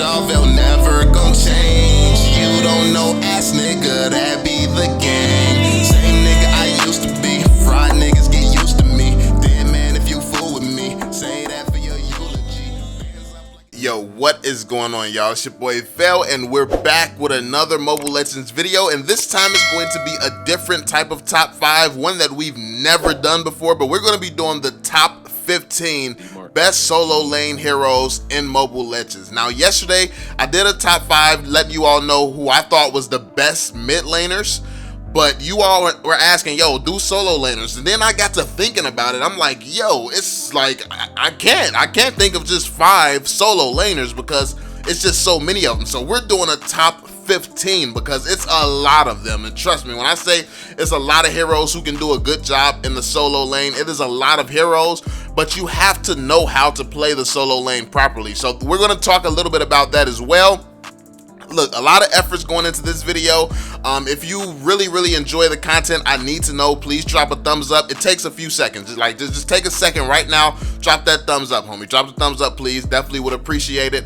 y'all, they'll never gon' change. You don't know ass nigga, that be the gang. Same nigga I used to be. Fried niggas get used to me. Dead man if you fool with me. Say that for your eulogy. Yo, what is going on, y'all? It's your boy VeLL, and we're back with another Mobile Legends video, and this time it's going to be a different type of top 5, one that we've never done before, but we're going to be doing the top 15 best solo lane heroes in Mobile Legends. Now, yesterday I did a top 5 letting you all know who I thought was the best mid laners, but you all were asking, yo, do solo laners, and then I got to thinking about it. I'm like, yo, it's like I can't think of just 5 solo laners because it's just so many of them. So we're doing a top 15 because it's a lot of them, and trust me when I say it's a lot of heroes who can do a good job in the solo lane. It is a lot of heroes, but you have to know how to play the solo lane properly. So we're going to talk a little bit about that as well. Look, a lot of efforts going into this video. If you really enjoy the content, I need to know, please drop a thumbs up. It takes a few seconds. Just take a second right now, drop that thumbs up, homie. Drop the thumbs up, please. Definitely would appreciate it.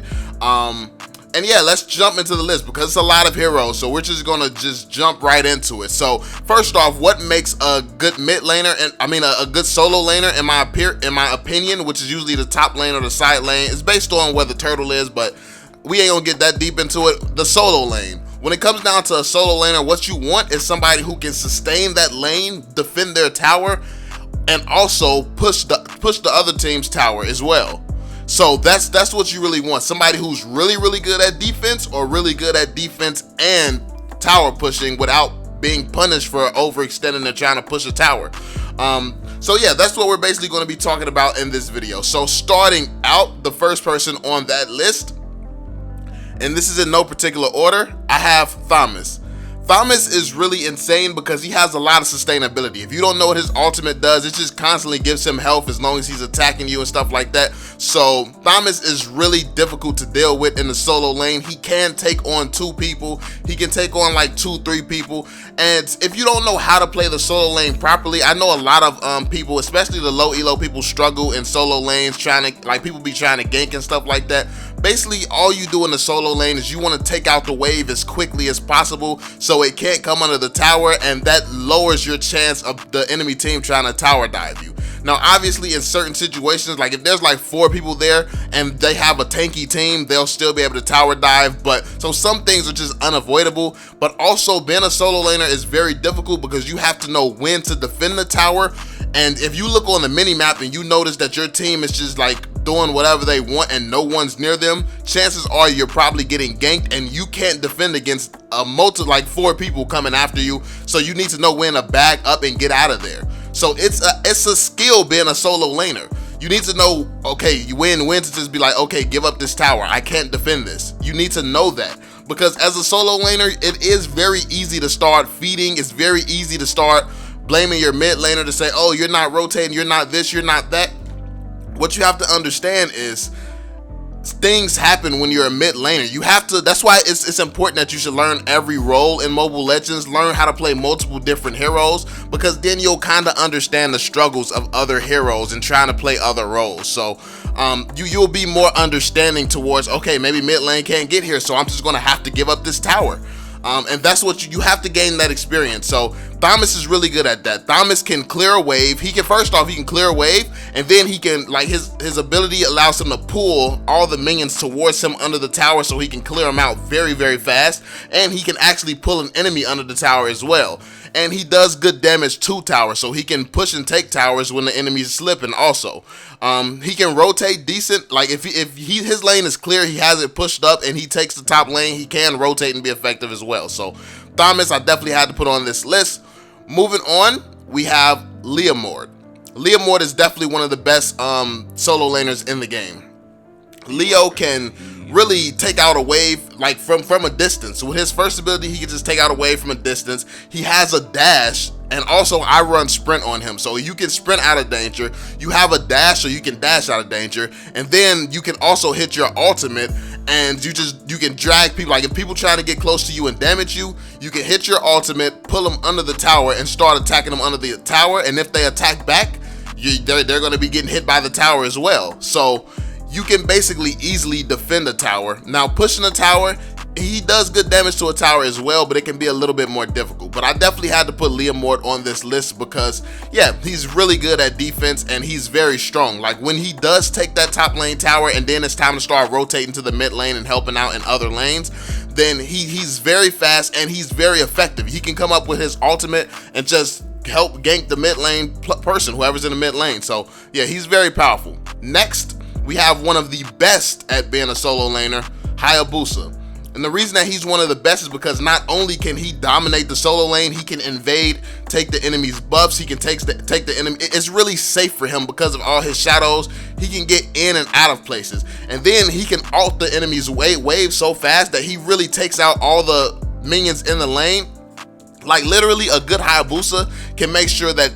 And yeah, let's jump into the list because it's a lot of heroes, so we're just gonna jump right into it. So first off, what makes a good mid laner, and I mean a good solo laner in my opinion, which is usually the top lane or the side lane, is based on where the turtle is, but we ain't gonna get that deep into it. The solo lane. When it comes down to a solo laner, what you want is somebody who can sustain that lane, defend their tower, and also push the other team's tower as well. So that's what you really want. Somebody who's really good at defense, or really good at defense and tower pushing without being punished for overextending and trying to push a tower. So yeah, that's what we're basically going to be talking about in this video. So starting out, the first person on that list, and this is in no particular order, I have Tamus. Tamus is really insane because he has a lot of sustainability. If you don't know what his ultimate does, it just constantly gives him health as long as he's attacking you and stuff like that. So Tamus is really difficult to deal with in the solo lane. He can take on 2 people. He can take on like 2-3 people. And if you don't know how to play the solo lane properly, I know a lot of people, especially the low elo people, struggle in solo lanes, people be trying to gank and stuff like that. Basically, all you do in the solo lane is you want to take out the wave as quickly as possible so it can't come under the tower, and that lowers your chance of the enemy team trying to tower dive you. Now, obviously, in certain situations, like if there's like 4 people there and they have a tanky team, they'll still be able to tower dive. But so some things are just unavoidable. But also, being a solo laner is very difficult because you have to know when to defend the tower. And if you look on the mini map and you notice that your team is just like doing whatever they want and no one's near them, chances are you're probably getting ganked and you can't defend against like 4 people coming after you. So you need to know when to back up and get out of there. So it's a skill being a solo laner. You need to know, okay, you when to just be like, okay, give up this tower. I can't defend this. You need to know that. Because as a solo laner, it is very easy to start feeding. It's very easy to start blaming your mid laner to say, oh, you're not rotating, you're not this, you're not that. What you have to understand is things happen when you're a mid laner. You have to, that's why it's important that you should learn every role in Mobile Legends, learn how to play multiple different heroes, because then you'll kind of understand the struggles of other heroes and trying to play other roles. So you'll be more understanding towards, okay, maybe mid lane can't get here, so I'm just gonna have to give up this tower. And that's what you have to gain that experience. So Tamus is really good at that. Tamus can clear a wave. He can, first off, he can clear a wave, and then he can, like, his ability allows him to pull all the minions towards him under the tower so he can clear them out very fast, and he can actually pull an enemy under the tower as well. And he does good damage to towers, so he can push and take towers when the enemy is slipping also. He can rotate decent, like if his lane is clear, he has it pushed up and he takes the top lane, he can rotate and be effective as well. So Tamus, I definitely had to put on this list. Moving on, we have Leomord. Leomord is definitely one of the best solo laners in the game. Leo can really take out a wave like from a distance. With his first ability, he can just take out a wave from a distance. He has a dash, and also I run sprint on him, so you can sprint out of danger. You have a dash, so you can dash out of danger, and then you can also hit your ultimate, and you can drag people. Like if people trying to get close to you and damage you, you can hit your ultimate, pull them under the tower, and start attacking them under the tower. And if they attack back, they're going to be getting hit by the tower as well. So you can basically easily defend a tower. Now pushing a tower, he does good damage to a tower as well, but it can be a little bit more difficult. But I definitely had to put Leomord on this list because, yeah, he's really good at defense and he's very strong. Like when he does take that top lane tower and then it's time to start rotating to the mid lane and helping out in other lanes, then he's very fast and he's very effective. He can come up with his ultimate and just help gank the mid lane person, whoever's in the mid lane. So yeah, he's very powerful. Next, we have one of the best at being a solo laner, Hayabusa. And the reason that he's one of the best is because not only can he dominate the solo lane, he can invade, take the enemy's buffs, he can take the enemy. It's really safe for him because of all his shadows. He can get in and out of places. And then he can ult the enemy's wave so fast that he really takes out all the minions in the lane. Like literally a good Hayabusa can make sure that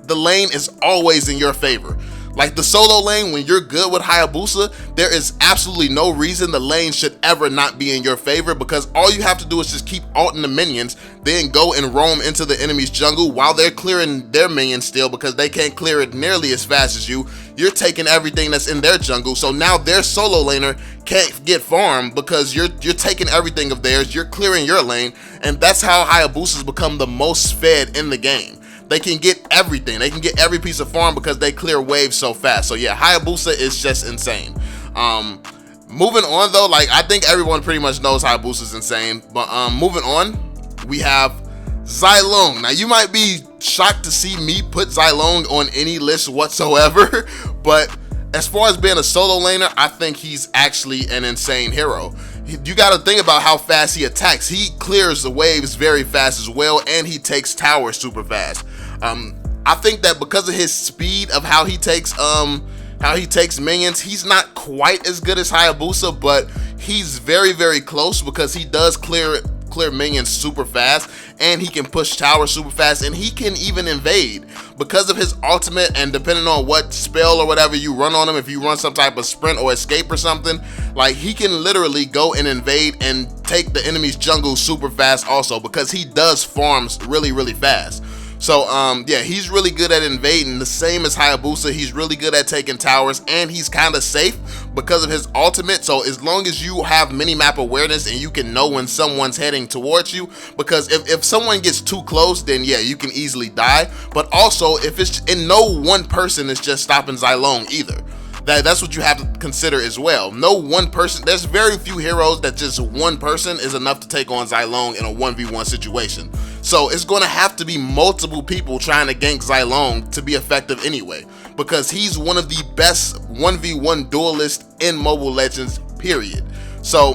the lane is always in your favor. Like the solo lane, when you're good with Hayabusa, there is absolutely no reason the lane should ever not be in your favor, because all you have to do is just keep ulting the minions, then go and roam into the enemy's jungle while they're clearing their minions still, because they can't clear it nearly as fast as you. You're taking everything that's in their jungle, so now their solo laner can't get farmed because you're taking everything of theirs, you're clearing your lane, and that's how Hayabusas become the most fed in the game. They can get everything. They can get every piece of farm because they clear waves so fast. So yeah, Hayabusa is just insane. Moving on though, like I think everyone pretty much knows Hayabusa is insane. But moving on, we have Zilong. Now you might be shocked to see me put Zilong on any list whatsoever, but as far as being a solo laner, I think he's actually an insane hero. You got to think about how fast he attacks. He clears the waves very fast as well, and he takes towers super fast. I think that because of his speed of how he takes minions, he's not quite as good as Hayabusa, but he's very, very close because he does clear minions super fast, and he can push towers super fast, and he can even invade because of his ultimate. And depending on what spell or whatever you run on him, if you run some type of sprint or escape or something, like he can literally go and invade and take the enemy's jungle super fast also, because he does farms really, really fast. So yeah, he's really good at invading, the same as Hayabusa. He's really good at taking towers, and he's kind of safe because of his ultimate. So as long as you have minimap awareness and you can know when someone's heading towards you, because if someone gets too close, then yeah, you can easily die. But also, if it's, and no one person is just stopping Zilong either. That's what you have to consider as well. No one person, there's very few heroes that just one person is enough to take on Zilong in a 1v1 situation. So it's going to have to be multiple people trying to gank Zilong to be effective anyway, because he's one of the best 1v1 duelists in Mobile Legends, period. So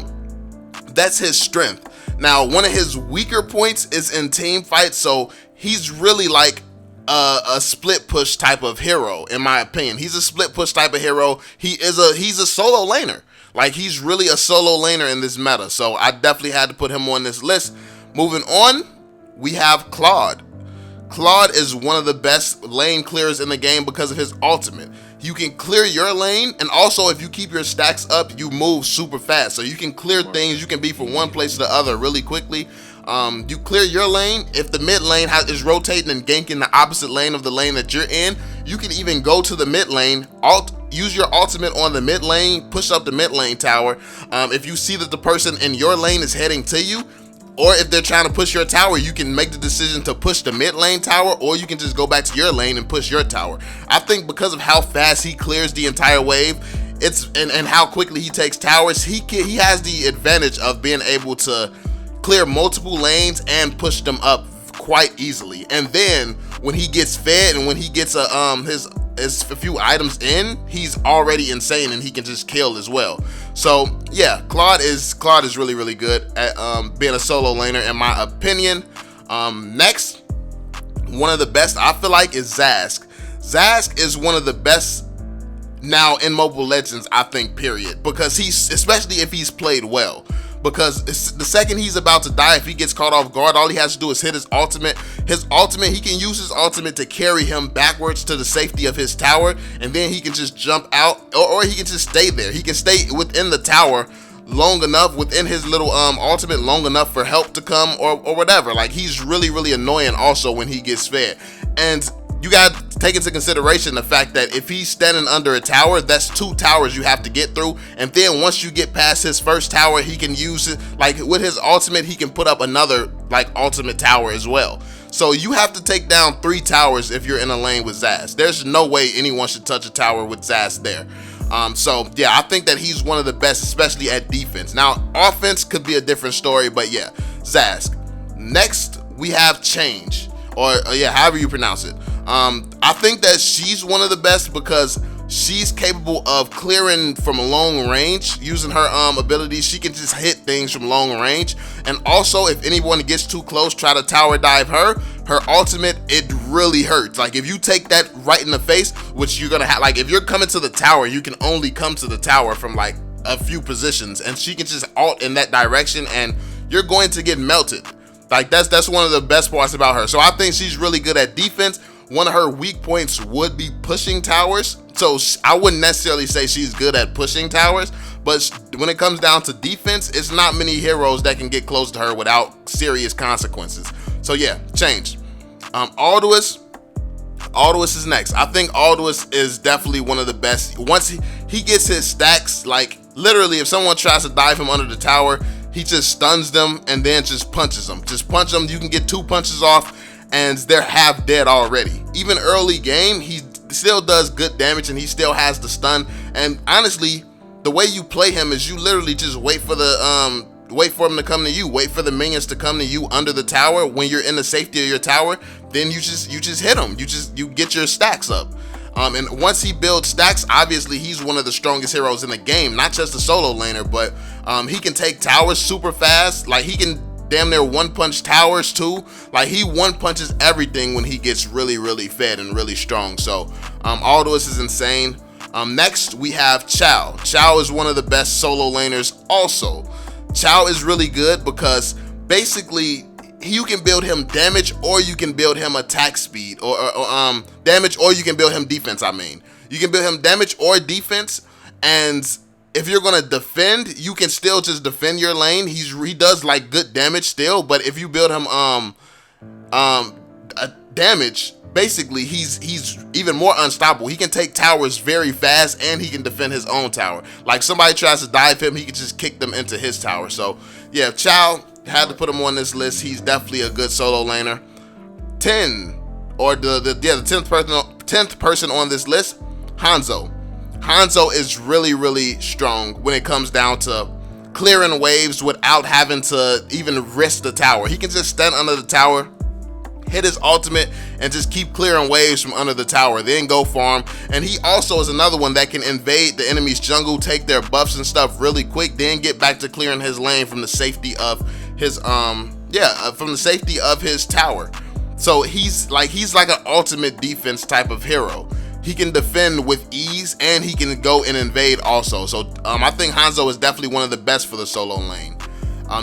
that's his strength. Now, one of his weaker points is in team fights, so he's really like a split push type of hero, in my opinion. He's a split push type of hero. He's a solo laner. Like, he's really a solo laner in this meta. So I definitely had to put him on this list. Moving on, we have Claude. Claude is one of the best lane clearers in the game because of his ultimate. You can clear your lane, and also if you keep your stacks up, you move super fast. So you can clear things. You can be from one place to the other really quickly. You clear your lane. If the mid lane is rotating and ganking the opposite lane of the lane that you're in, you can even go to the mid lane, use your ultimate on the mid lane, push up the mid lane tower. If you see that the person in your lane is heading to you, or if they're trying to push your tower, you can make the decision to push the mid lane tower, or you can just go back to your lane and push your tower. I think because of how fast he clears the entire wave, and how quickly he takes towers, he has the advantage of being able to clear multiple lanes and push them up quite easily. And then when he gets fed and when he gets his few items in, he's already insane and he can just kill as well. So yeah, Claude is really, really good at being a solo laner, in my opinion. Next, one of the best I feel like is Zhask. Zhask is one of the best now in Mobile Legends, I think, period, because he's, especially if he's played well. Because the second he's about to die, if he gets caught off guard, all he has to do is hit his ultimate. He can use his ultimate to carry him backwards to the safety of his tower, and then he can just jump out, or he can just stay there. He can stay within the tower long enough, within his little ultimate long enough for help to come or whatever. Like, he's really, really annoying also when he gets fed. And you got to take into consideration the fact that if he's standing under a tower, that's 2 towers you have to get through. And then once you get past his first tower, he can use it, like with his ultimate, he can put up another like ultimate tower as well. So you have to take down 3 towers if you're in a lane with Zhask. There's no way anyone should touch a tower with Zhask there. So yeah, I think that he's one of the best, especially at defense. Now offense could be a different story, but yeah, Zhask. Next we have Chang'e, or yeah, however you pronounce it. I think that she's one of the best because she's capable of clearing from a long range using her abilities. She can just hit things from long range, and also if anyone gets too close, try to tower dive her ultimate, it really hurts. Like if you take that right in the face, which you're gonna have, like if you're coming to the tower, you can only come to the tower from like a few positions, and she can just ult in that direction and you're going to get melted. Like that's one of the best parts about her. So I think she's really good at defense. One of her weak points would be pushing towers. So I wouldn't necessarily say she's good at pushing towers, but when it comes down to defense, it's not many heroes that can get close to her without serious consequences. So yeah, Chang'e. Aldous is next. I think Aldous is definitely one of the best. Once he gets his stacks, like literally if someone tries to dive him under the tower, he just stuns them and then just punches them. Just punch them. You can get 2 punches off and they're half dead already. Even early game, he still does good damage and he still has the stun. And honestly, the way you play him is you literally just wait for him to come to you. Wait for the minions to come to you under the tower. When you're in the safety of your tower, then you just hit them. You get your stacks up. And once he builds stacks, obviously he's one of the strongest heroes in the game. Not just a solo laner, but he can take towers super fast. Like he can damn near one punch towers too. Like he one punches everything when he gets really fed and really strong. So Aldous is insane. Next we have Chou. Chou is one of the best solo laners also. Chou is really good because basically you can build him damage or you can build him attack speed or damage, or you can build him defense. I mean, you can build him damage or defense, and if you're gonna defend, you can still just defend your lane. He does like good damage still, but if you build him damage, basically he's even more unstoppable. He can take towers very fast and he can defend his own tower. Like somebody tries to dive him, he can just kick them into his tower. So yeah, Chou, had to put him on this list. He's definitely a good solo laner. 10, or the 10th person on this list, Hanzo. Hanzo is really strong when it comes down to clearing waves without having to even risk the tower. He can just stand under the tower, hit his ultimate, and just keep clearing waves from under the tower, then go farm. And he also is another one that can invade the enemy's jungle, take their buffs and stuff really quick, then get back to clearing his lane from the safety of his from the safety of his tower. So he's like an ultimate defense type of hero. He can defend with ease and he can go and invade also. So I think Hanzo is definitely one of the best for the solo lane.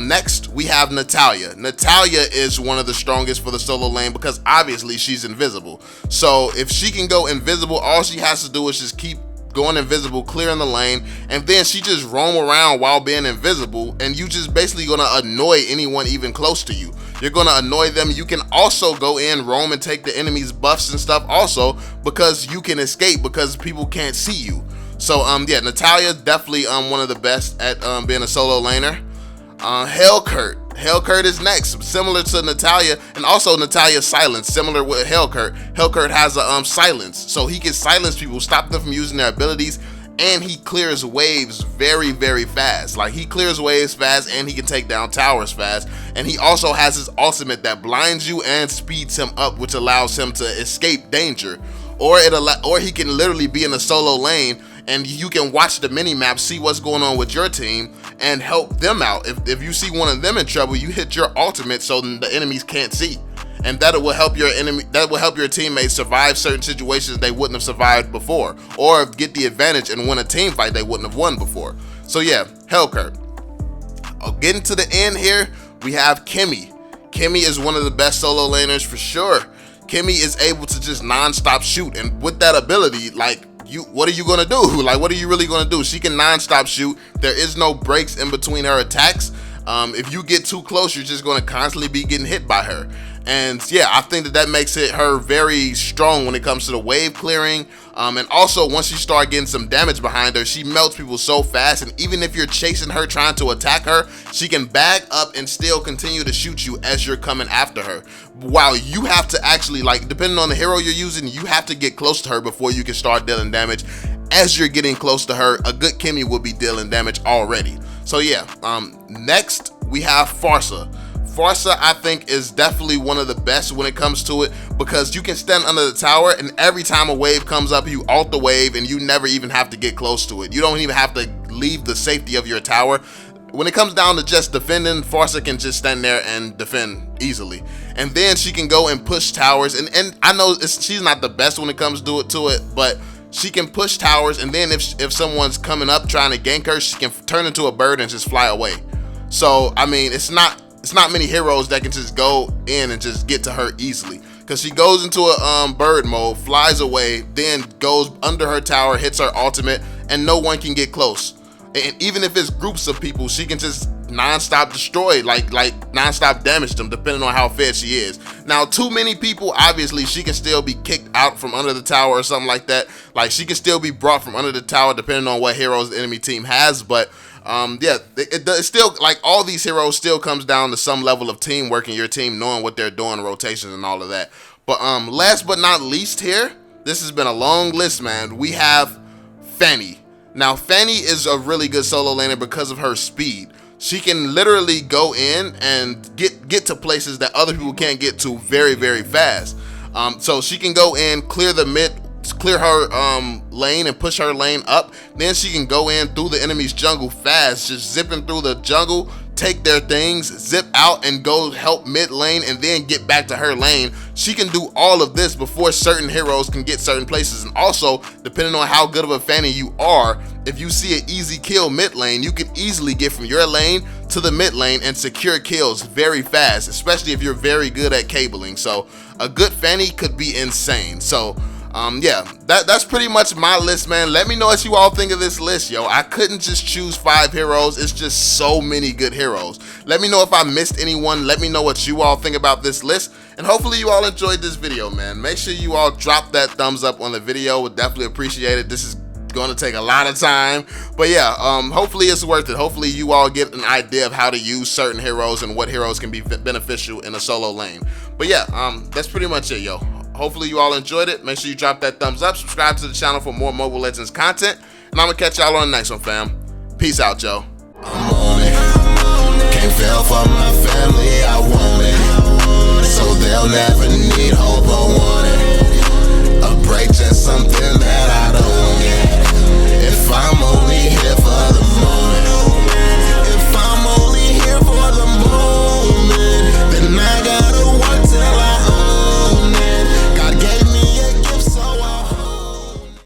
Next we have Natalia. Natalia is one of the strongest for the solo lane because obviously she's invisible. So if she can go invisible, all she has to do is just keep going invisible, clearing the lane, and then she just roam around while being invisible, and you just basically gonna annoy anyone even close to you. You're gonna annoy them. You can also go in, roam, and take the enemy's buffs and stuff also because you can escape because people can't see you. So yeah, Natalia definitely one of the best at being a solo laner. Helcurt. Helcurt is next, similar to Natalia, and also Natalia's silence, similar with Helcurt. Helcurt has a silence, so he can silence people, stop them from using their abilities, and he clears waves very fast. Like he clears waves fast and he can take down towers fast, and he also has his ultimate that blinds you and speeds him up, which allows him to escape danger, or he can literally be in a solo lane and you can watch the mini map, see what's going on with your team and help them out. If you see one of them in trouble, you hit your ultimate so the enemies can't see, and that will help your teammates survive certain situations they wouldn't have survived before, or get the advantage and win a team fight they wouldn't have won before. So yeah, Helcurt. Getting to the end here, we have Kimmy. Kimmy is one of the best solo laners for sure. Kimmy is able to just non-stop shoot, and with that ability, like, what are you gonna do? Like, what are you really gonna do? She can non-stop shoot. There is no breaks in between her attacks. If you get too close, you're just gonna constantly be getting hit by her. And yeah, I think that makes her very strong when it comes to the wave clearing. And also, once you start getting some damage behind her, she melts people so fast. And even if you're chasing her, trying to attack her, she can back up and still continue to shoot you as you're coming after her. While you have to actually, like, depending on the hero you're using, you have to get close to her before you can start dealing damage. As you're getting close to her, a good Kimmy will be dealing damage already. So yeah, next we have Pharsa. Pharsa, I think, is definitely one of the best when it comes to it, because you can stand under the tower and every time a wave comes up, you ult the wave and you never even have to get close to it. You don't even have to leave the safety of your tower. When it comes down to just defending, Pharsa can just stand there and defend easily. And then she can go and push towers. And I know she's not the best when it comes to it, but she can push towers. And then if someone's coming up trying to gank her, she can turn into a bird and just fly away. So, I mean, it's not many heroes that can just go in and just get to her easily, because she goes into a bird mode, flies away, then goes under her tower, hits her ultimate, and no one can get close. And even if it's groups of people, she can just non-stop destroy, like non-stop damage them, depending on how fed she is. Now, too many people, obviously she can still be kicked out from under the tower or something like that. Like, she can still be brought from under the tower depending on what heroes the enemy team has. But yeah, it's still, like, all these heroes still comes down to some level of teamwork and your team knowing what they're doing, rotations and all of that. But last but not least here, this has been a long list, man. We have Fanny. Now, Fanny is a really good solo laner because of her speed. She can literally go in and get to places that other people can't get to very, very fast. So she can go in, clear her lane and push her lane up. Then she can go in through the enemy's jungle fast, just zipping through the jungle, take their things, zip out and go help mid lane, and then get back to her lane. She can do all of this before certain heroes can get certain places. And also, depending on how good of a Fanny you are, if you see an easy kill mid lane, you can easily get from your lane to the mid lane and secure kills very fast, especially if you're very good at cabling. So a good Fanny could be insane. So yeah, that's pretty much my list, man. Let me know what you all think of this list, yo. I couldn't just choose 5 heroes. It's just so many good heroes. Let me know if I missed anyone. Let me know what you all think about this list. And hopefully you all enjoyed this video, man. Make sure you all drop that thumbs up on the video. Would definitely appreciate it. This is going to take a lot of time, but yeah, hopefully it's worth it. Hopefully you all get an idea of how to use certain heroes and what heroes can be beneficial in a solo lane. But yeah, that's pretty much it, yo. Hopefully you all enjoyed it. Make sure you drop that thumbs up, subscribe to the channel for more Mobile Legends content, and I'm gonna catch y'all on the next one, fam. Peace out, yo. I'm on it. Can't fail for my family, I want it. So they'll never need hope or want it. A break, just something that I don't get. If I'm